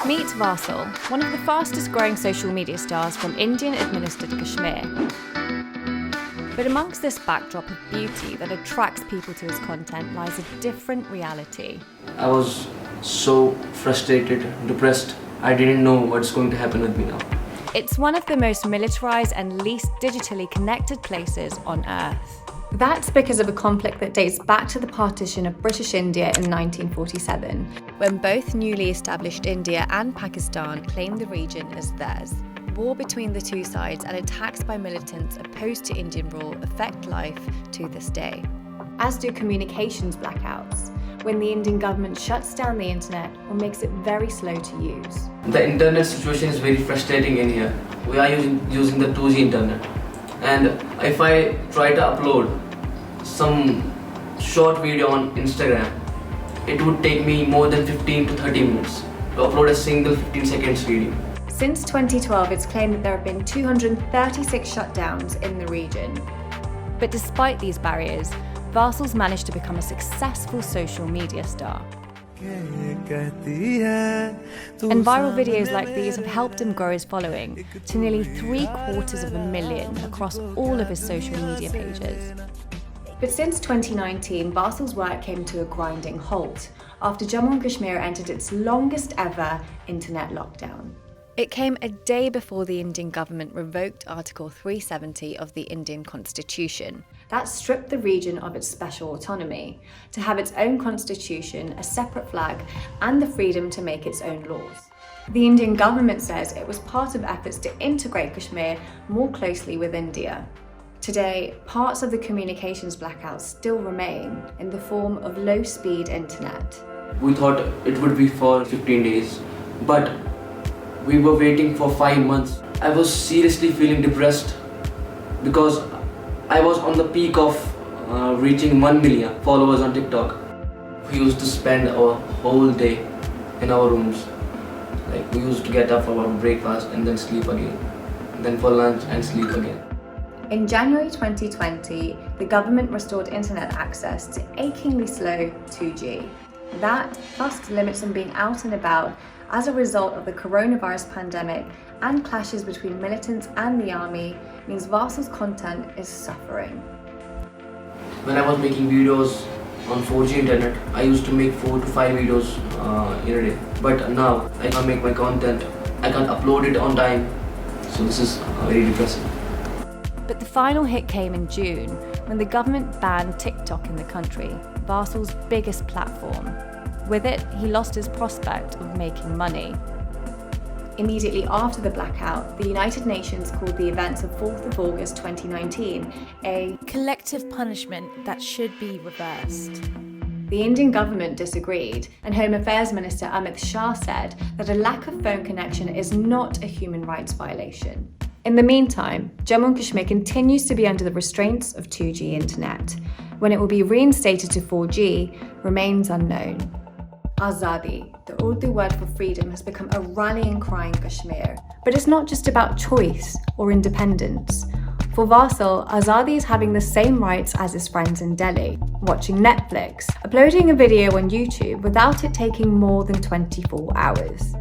Meet Varsal, one of the fastest growing social media stars from Indian-administered Kashmir. But amongst this backdrop of beauty that attracts people to his content lies a different reality. I was so frustrated, depressed. I didn't know what's going to happen with me now. It's one of the most militarized and least digitally connected places on Earth. That's because of a conflict that dates back to the partition of British India in 1947, when both newly established India and Pakistan claimed the region as theirs. War between the two sides and attacks by militants opposed to Indian rule affect life to this day. As do communications blackouts, when the Indian government shuts down the internet or makes it very slow to use. The internet situation is very frustrating in here. We are using the 2G internet. And if I try to upload some short video on Instagram, it would take me more than 15 to 30 minutes to upload a single 15 seconds video. Since 2012, it's claimed that there have been 236 shutdowns in the region. But despite these barriers, Varsal's managed to become a successful social media star. And viral videos like these have helped him grow his following to nearly 750,000 across all of his social media pages. But since 2019, Varsal's work came to a grinding halt after Jammu and Kashmir entered its longest ever internet lockdown. It came a day before the Indian government revoked Article 370 of the Indian Constitution. That stripped the region of its special autonomy to have its own constitution, a separate flag, and the freedom to make its own laws. The Indian government says it was part of efforts to integrate Kashmir more closely with India. Today, parts of the communications blackouts still remain in the form of low-speed internet. We thought it would be for 15 days, but we were waiting for 5 months. I was seriously feeling depressed because I was on the peak of reaching 1 million followers on TikTok. We used to spend our whole day in our rooms. Like, we used to get up for our breakfast and then sleep again. Then for lunch and sleep again. In January 2020, the government restored internet access to achingly slow 2G. That, plus the limits on being out and about as a result of the coronavirus pandemic and clashes between militants and the army, means Varsal's content is suffering. When I was making videos on 4G internet, I used to make 4 to 5 videos in a day. But now, I can't make my content, I can't upload it on time. So this is very depressing. But the final hit came in June, when the government banned TikTok in the country, Varsal's biggest platform. With it, he lost his prospect of making money. Immediately after the blackout, the United Nations called the events of 4th of August 2019 a collective punishment that should be reversed. The Indian government disagreed, and Home Affairs Minister Amit Shah said that a lack of phone connection is not a human rights violation. In the meantime, Jammu and Kashmir continues to be under the restraints of 2G internet. When it will be reinstated to 4G remains unknown. Azadi, the Urdu word for freedom, has become a rallying cry in Kashmir. But it's not just about choice or independence. For Varsal, Azadi is having the same rights as his friends in Delhi, watching Netflix, uploading a video on YouTube without it taking more than 24 hours.